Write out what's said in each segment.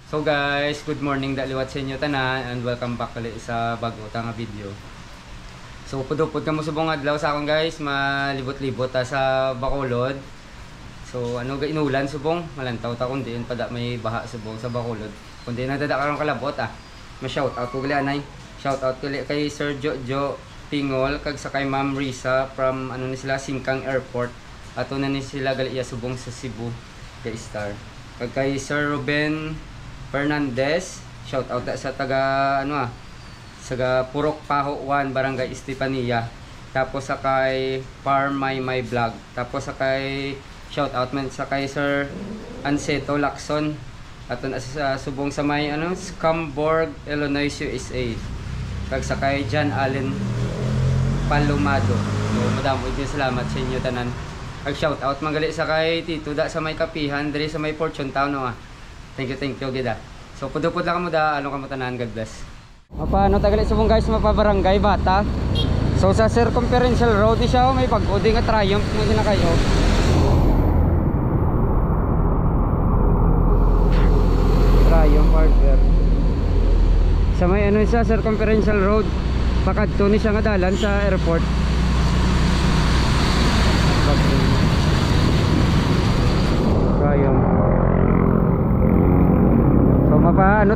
So guys, good morning daliwat sa inyo tanan and welcome back ulit sa bago nga video. So pudupod ka mo subong adlaw sa akong guys, malibot-libot sa Bacolod. So ano ga inulan subong, malantaw ta kun diin pada may baha subong sa Bacolod. Kun diin nadada karon kalabot Ma-shout out ko gali anay. Shout out gali kay Sir Jojo Pingol kag sa kay Ma'am Risa from ano ni sila Singkang Airport. Ato na ni sila gali iya subong sa Cebu kay Star. Kag kay Sir Ruben Fernandez, shout out sa taga sa Purok Paho 1, Barangay Estefania. Tapos sa kay Farm My Vlog. Tapos sa kay shout out man sa kay Sir Anseto Lacson. Aton sa subong sa may Scumborg, Illinois, USA. Kag sa kay John Allen Palomado. So madamo din salamat sa inyo tanan. Kag shout out magali sa kay Tito da sa may kapihan diri sa may Fortune Town Thank you gida. So pudupod lang mo da along kamo tanan, God bless. Paano tagali subong guys mapabarangay bata. So sa circumferential road ni siya may pag-udi nga Triumph mo sila kayo. Triumph hardware. Sa may sa circumferential road pakadto ni siya nga dalan sa airport. Triumph.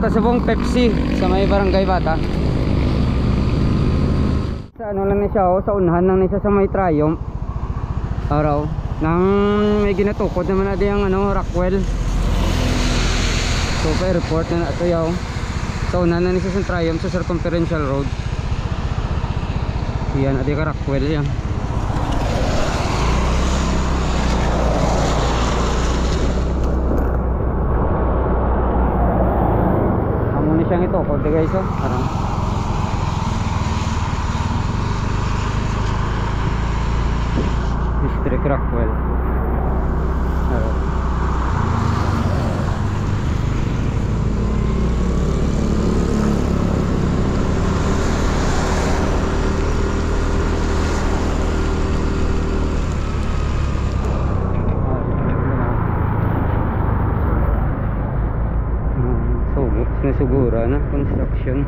Ta subong Pepsi sa may barangay bata. Sa lang ni siya sa unahan lang ni siya sa may Triumph. Araw nang may ginatukod naman na diyang Rockwell. So pa airport na ato yaw. Sa unahan lang ni siya sa Triumph sa circumferential road. Yan adi ka Rockwell yan. Siyang ito ko guys parang District Rockwell. Nasugura na construction.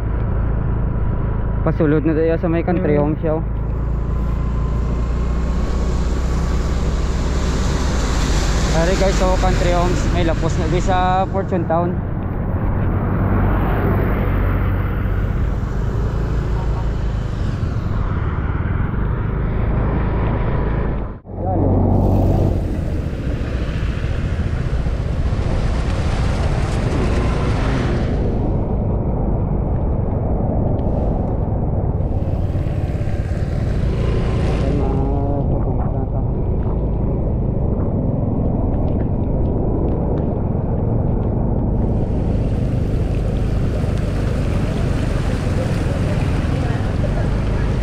Pasulod na tayo sa may country home siya. Ari guys, so country homes may lapos na di sa Fortune Town.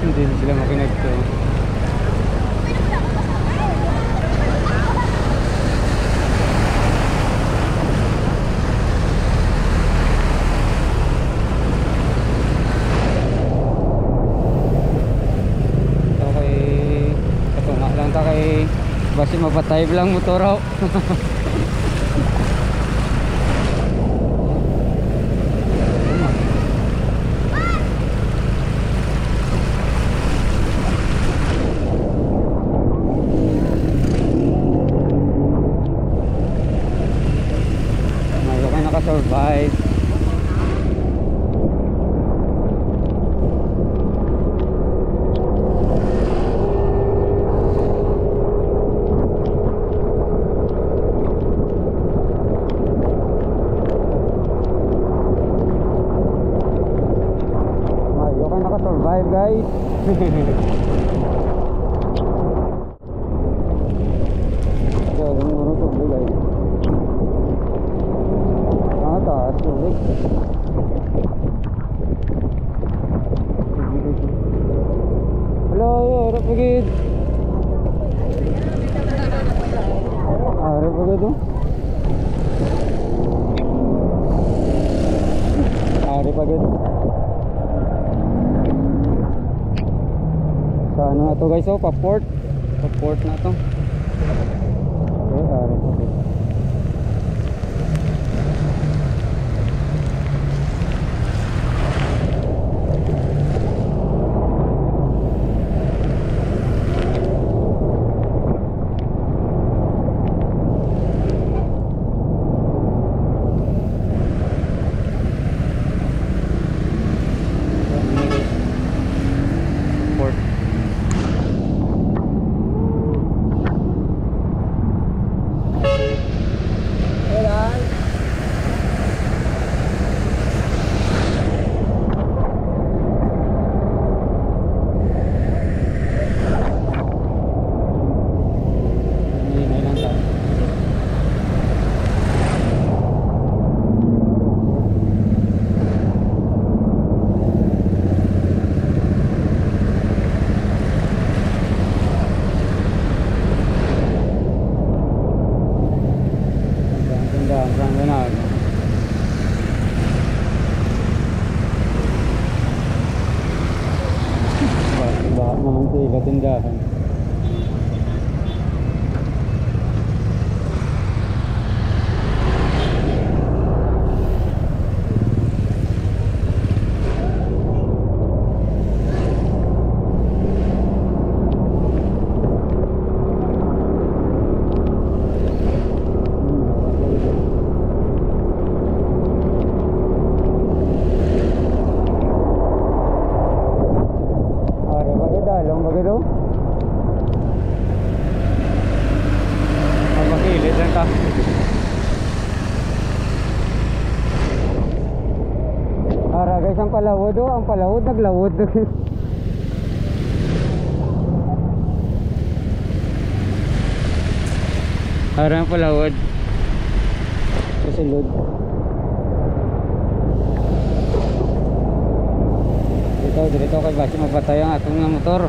Hindi sila makinagto. Okay, katunga lang ta kay basi mapatay lang motor raw. Survive. Mayo ka naka-survive guys. Hello, harap pagid. Harap pagid Harap pagid. Sa na to guys, pa-port na to. Okay, harap pagid. Saan ba na? Baka naman sila tindahan. Ara guys, ang palawod oh, ang palawod naglawod. Ara ang palawod. Kasulod. Dito kay basi magpatay ang atong nga motor.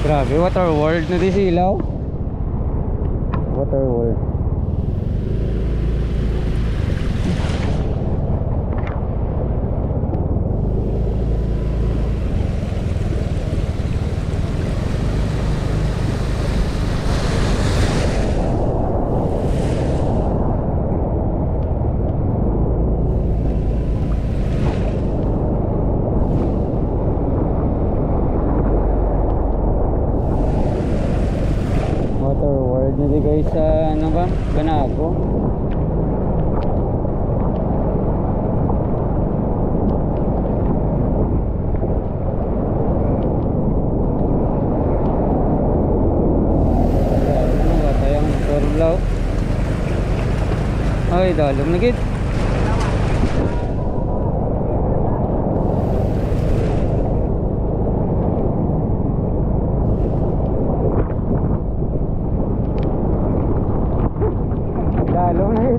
Grabe, water world na di silaw. Water world. Hindi guys sa ano ba? Banago. Ano ba tayong turlaw? Ay, dalom na gid. Lalo na yun.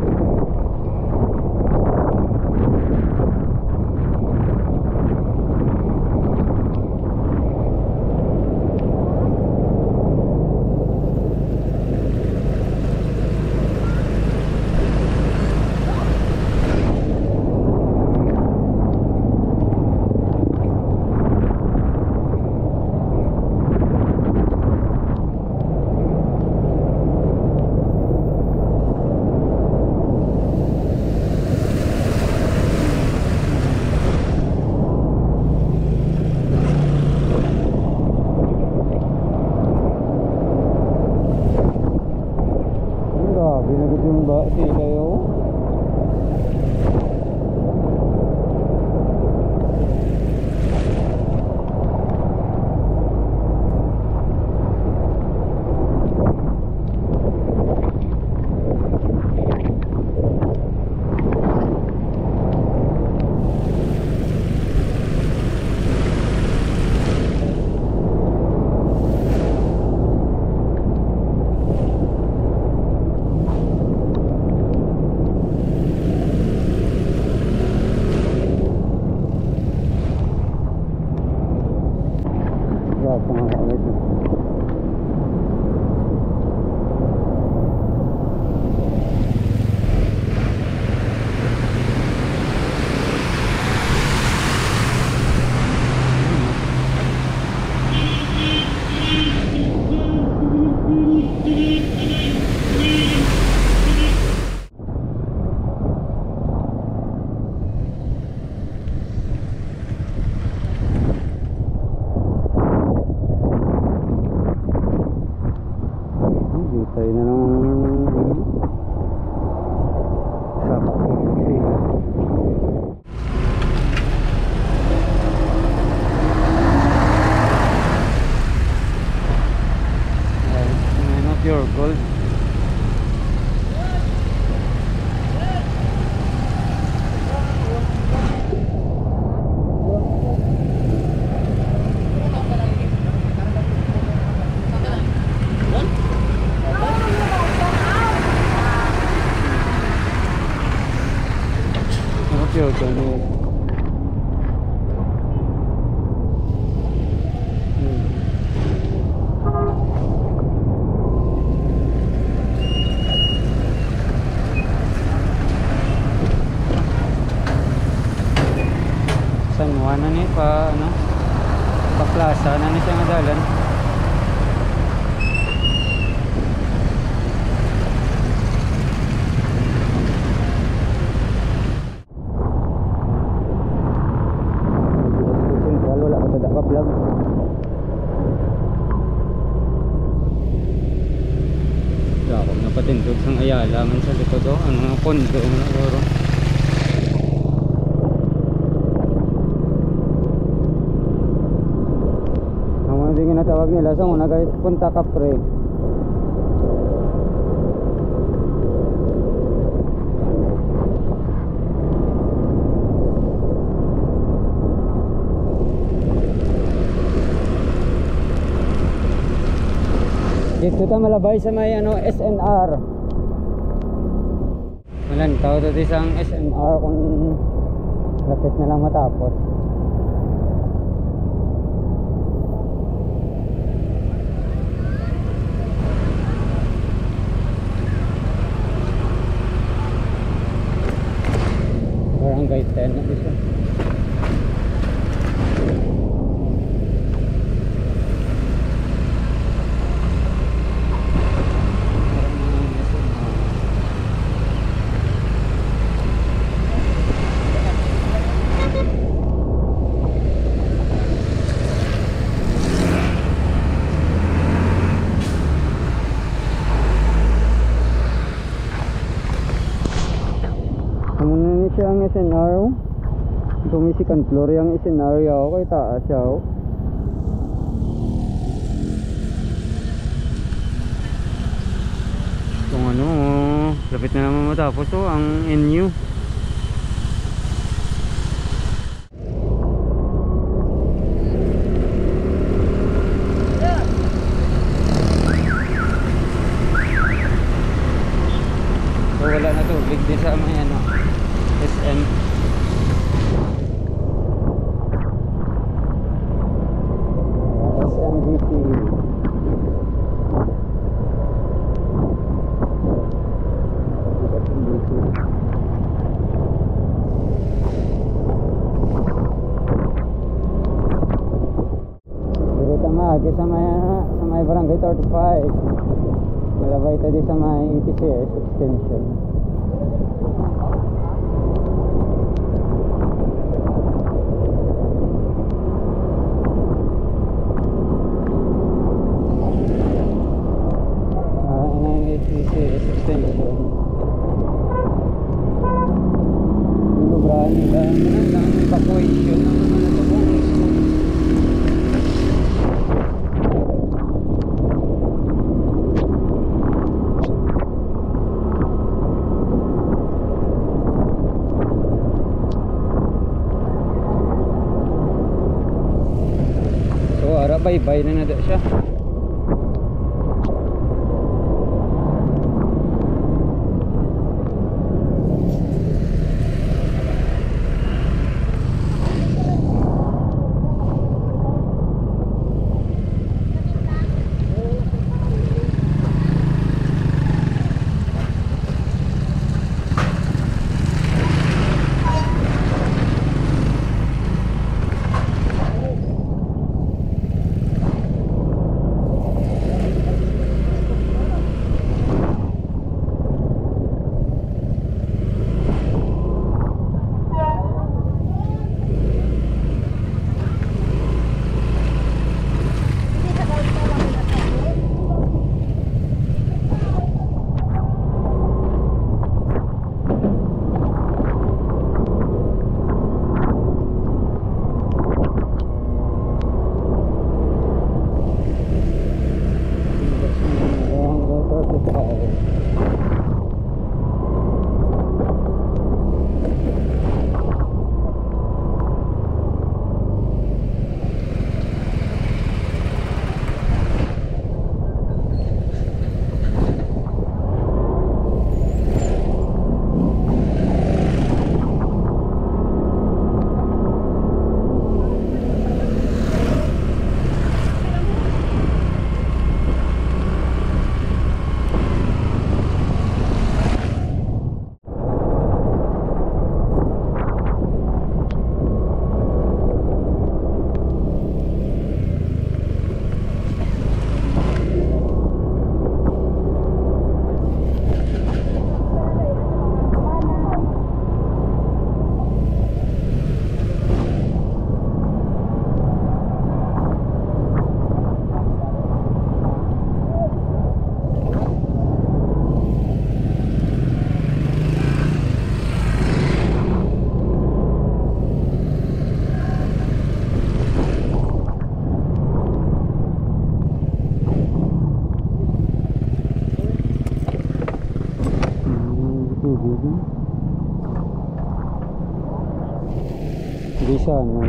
Binagot yung ba sila yun. Tayo na lang pure gold. Pure gold. pa ano, pa plaza na siya nga dalan. Sentral wala pa tada ka vlog. Dako napatindog sang Ayala man sa likod oh, ano kondo na loro. Ang natawag nila sa una guys, Punta Capre. Dito ta malabay sa may ano SNR. Malan tao to isang SNR kung lapit na lang matapos. Barangay 10 na dito. Siya ang SNR. Ito may second floor yung SNR yaw kay taas yaw. Kung ano, lapit na naman matapos oh, ang NU. So wala na tubig din sa may ano SM. SMGT. Dito nga sa may barangay 35. Malabay ito di sa may ETCS extension. Bye-bye na nada siya. Gaisano.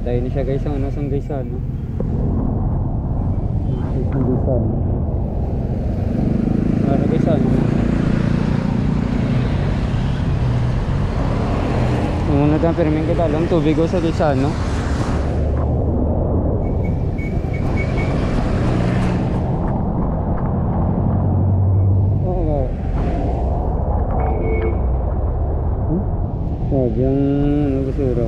Tay na siya guys, ang ano sang Gaisano. Ang Gaisano. Ano Gaisano? Muna dyan pero may kadalang tubig ko sa Gaisano. Oo nga. Sabi ang ano basura.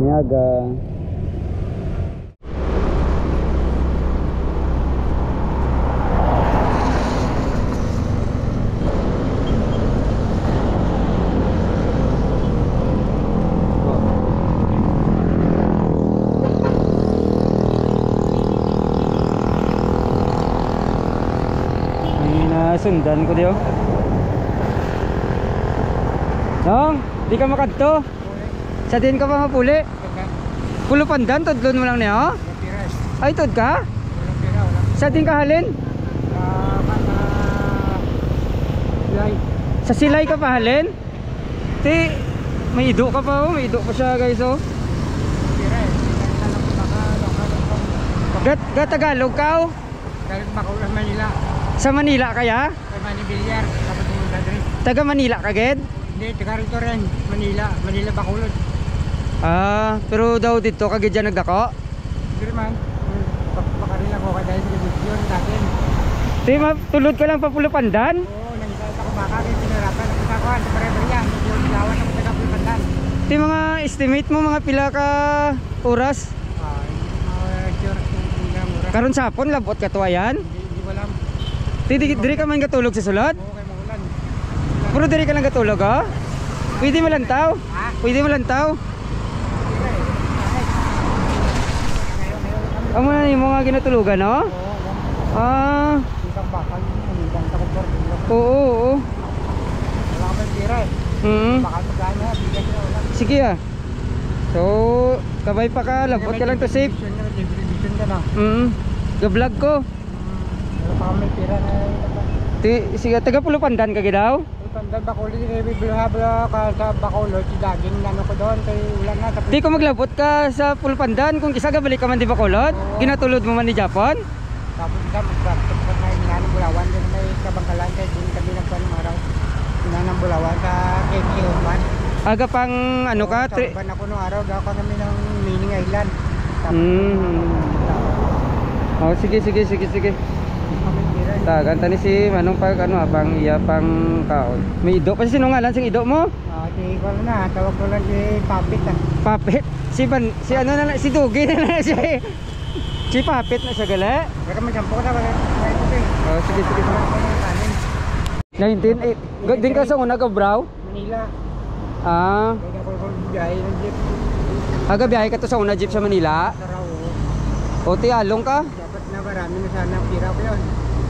Niaga. Sundan ko diyo. Nong, di ka makadto. Sa din ka pa mapuli. Pulo pandan, tudlon mo lang niya. Ay, tud ka? Sa din ka halin? Sa silay ka pa halin? Ti, may ido ka pa oh. May ido pa siya guys oh. Gat Tagalog ka oh? Galing Bacolod, Manila. Sa Manila kaya? Kay Manny Villar, dapat pumunta rin. Taga Manila ka ged? Hindi, taga rito rin. Manila, Bacolod. Ah, pero daw dito kagid dyan nagdako? Hindi man. Baka rin ako kaya dahil sa edukasyon natin. Di tulod ka lang pa Pulo Pandan? Oo, nangisayot ako baka rin pinarapan. Nagkakakuhan sa Pareberia. Medyo ilawan ako taga Pulpandan. Di mga estimate mo mga pila ka oras? Sure, hindi na mura. Karon sapon labot ka tuwayan? Hindi ko alam. Diri ka man katulog sa sulod? Oo, kay Magulan. Puro diri ka lang katulog oh? Pwede mo lantaw? Ha? Pwede mo lantaw? Amo na ni mga ginatulugan no? Oo, yan. Ah, Isang bakal, isang takot. oo. Wala ka pa tira eh. Bakal magkano, bigyan nyo lang. Sige ah. So, kabay pa ka, labot ka lang to safe. Distribution ka na. Ga-vlog ko. Wala pa kami tira na Sige, taga Pulo Pandan ka daw? Pandan Bacolod, bibila ka sa Bacolod, si daging ano ko doon, kay ulan na. Di ko maglabot ka sa Pulo Pandan, kung isa balik ka man di Bacolod, ginatulod mo man ni Japon? Tapos isa, mag-practice ka na ng Bulawan, din may kabangkalan, kaya din kami nagpan ng araw. Ng Bulawan sa KMC Oman. Aga pang ano ka? Sa Oman ako nung araw, gawa kami ng Mining Island. Oh, sige. Tagan tani si manong pag ano pang iya pang kaon. May ido kasi sinungalan sing ido mo? Si ko na, tawag ko lang si Papit ah. Papit. Si ano na lang, si Dugi na lang siya eh. Si Papit na siya gala. Kaya may sampo ka na, may ito eh. Oh, sige. 19 din ka sa una ka bro? Manila. Ah, Kaya ako biyahe ng jeep. aga biyahe ka to sa una jeep sa Manila. Sa Rao. O ti along ka? Dapat na marami na sana pira ko yun.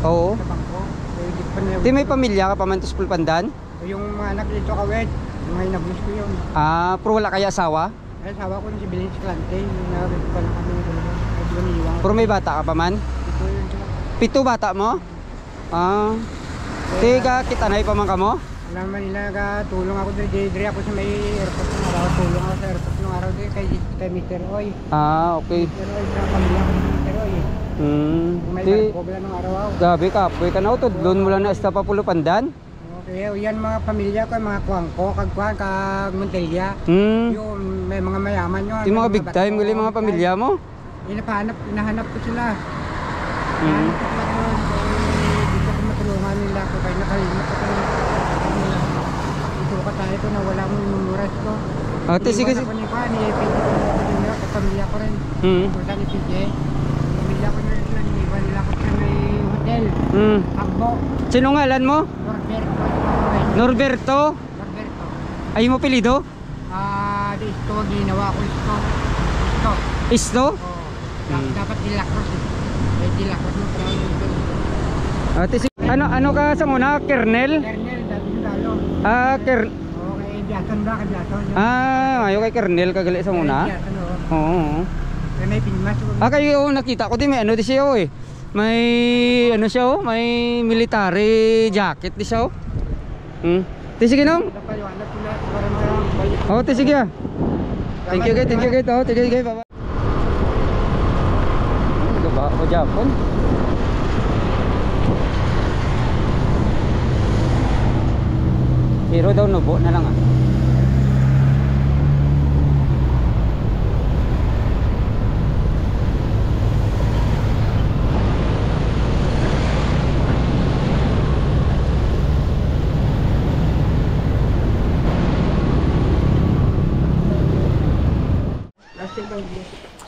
Oo. Sa bangko. Kaya jeep pa na. Ti may pamilya ka pa man to sa Pulpandan? Yung mga anak dito kawet. Yung may nablis ko yun. Ah, pero wala kaya asawa? Ay, sawa ko si Bilin Escalante. Yung nablis ko lang kami ng dalawa. Ay, di ba niiwang. Pero may bata ka pa man? Ito yun sila. 7 bata mo? Ah. Tiga kita na pa man ka mo? Alam man nila tulong ako diri ako sa may airport ng araw. Tulong ako sa airport ng araw din kay Mr. Oy. Ah, okay. Mr. Oy, sa pamilya ko ni Mr. Oy. May Ti barko bala ng araw ako. gabi ka, pwede ka na tudlon mo lang na esta pa Pulo Pandan? Okay, yan mga pamilya ko, mga kuwangko, kagkuhan, kag Montella. Yung may mga mayaman yun. Ti mga big time gali mga pamilya mo? Hinahanap ko sila. Hinahanap ko sila doon. Dito ko matulungan nila ko kaya nakalimot ko. Dito ka tayo ito na wala mo yung memories ko. Ate, sige. Iniwan ako ni Juan, kapamilya ko rin. Punta ni PJ. Pamilya ko na rin yun, iniwan nila ako sa may hotel. Akbo. Sino ngalan mo? Norberto. Norberto? Norberto. Ay mo pilido? Di isto, ginawa ko isto. Isto. Isto? Oo. Dapat dilakros eh. May dilakros mo para Norberto. Ate, ano ka sa muna? Kernel? Kernel, dati sa talo. Okay, Jason ba? Jason. Ayaw kay Kernel kagali sa muna? Jason, Oo. May pinmas. Kayo nakita ko din may ano di siya eh. May ano siya oh, may military jacket di siya oh. Sige nong. Oh, sige ah. Thank you guys. Oh, sige guys. Bye. Diba ako Japon? Hero daw nubo na lang ah.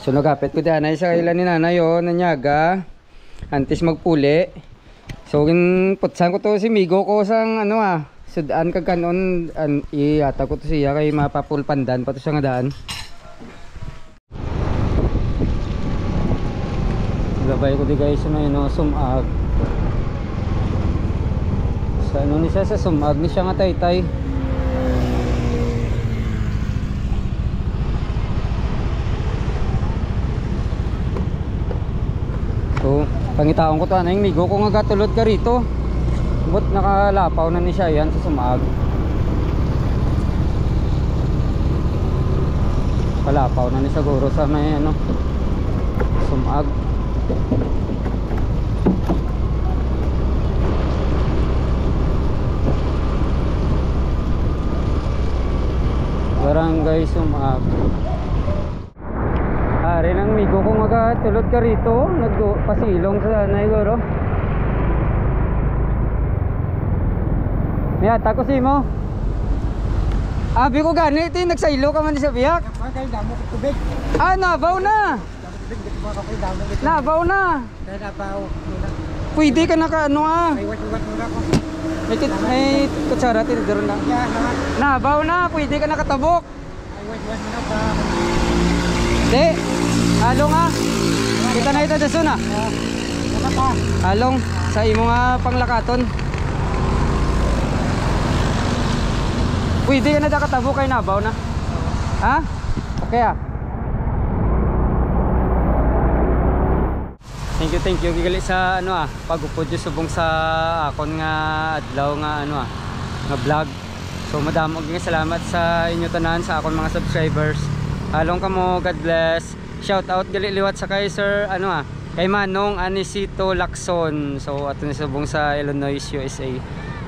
So nagapit ko din sa ilan ni nanay o nanyaga antes magpuli. So putsan ko to si Migo ko sang ano sudan kag kanon iyata ko to siya kay mapapulpandan pa to sa nga daan. Labay ko di guys no sumag. Sa ano ni siya sa sumag ni siya nga taytay. So, pangitaon ko to yung Migo ko nga gatulod ka rito. But nakalapaw na ni siya yan sa sumag. Palapaw na ni siguro sa may ano sumag. Barangay Sumag. Ari nang Migo ko nga tulod ka rito, nagpasilong sa nanay guro. Miyata ko si mo. Abi ko gani, ito nagsailo ka man sa biyak. Nabaw na. Nabaw na. Pwede ka na ka ano May kutsara tinidor na. Nabaw na, pwede ka nakatabok. Di, along kita na ito dasun along sa imo nga panglakaton. Pwede ka na dakatabo kay nabaw na. Okay Thank you gigali sa ano pagupod yung subong sa akon nga adlaw nga ano nga vlog. So madamo nga salamat sa inyo tanan sa akon mga subscribers. Halong kamo, God bless. Shout out gali liwat sa kay Sir kay Manong Anisito Lacson. So ato ni subong sa Illinois, USA.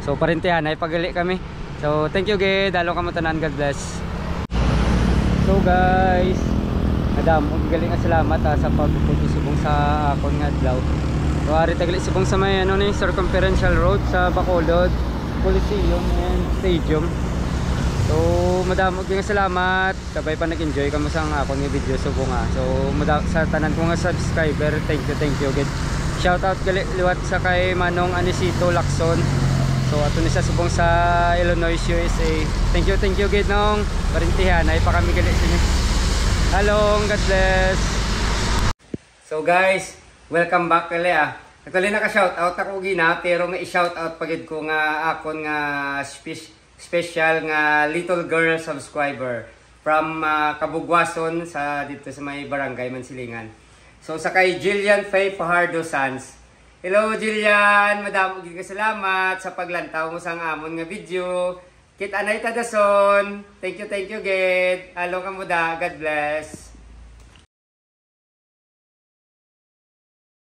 So parintihan ay pagali kami. So thank you gid, halong kamo tanan, God bless. So guys, madamo gali nga salamat sa pagpupod subong sa akon nga adlaw. So ari tagali subong sa may ni Circumferential Road sa Bacolod, Coliseum and Stadium. So madamo nga salamat kabay pa nag-enjoy kamo sa akon nga video subong So sa tanan ko nga subscriber, thank you gid. Shout out gali liwat sa kay Manong Anisito Lacson. So ato ni sa subong sa Illinois, USA. Thank you gid nong parintihan ay pa kami gali sini. Hello, God bless. So guys, welcome back gali Actually naka-shoutout ako gina pero nga i-shoutout pagid ko nga akon nga special nga little girl subscriber from Kabugwason sa dito sa may barangay Mansilingan. So sa kay Jillian Faye Fajardo Sanz. Hello Jillian, madamo gid salamat sa paglantaw mo sang amon nga video. Kit anay ta dason. Thank you gid. Hello kamuda. God bless.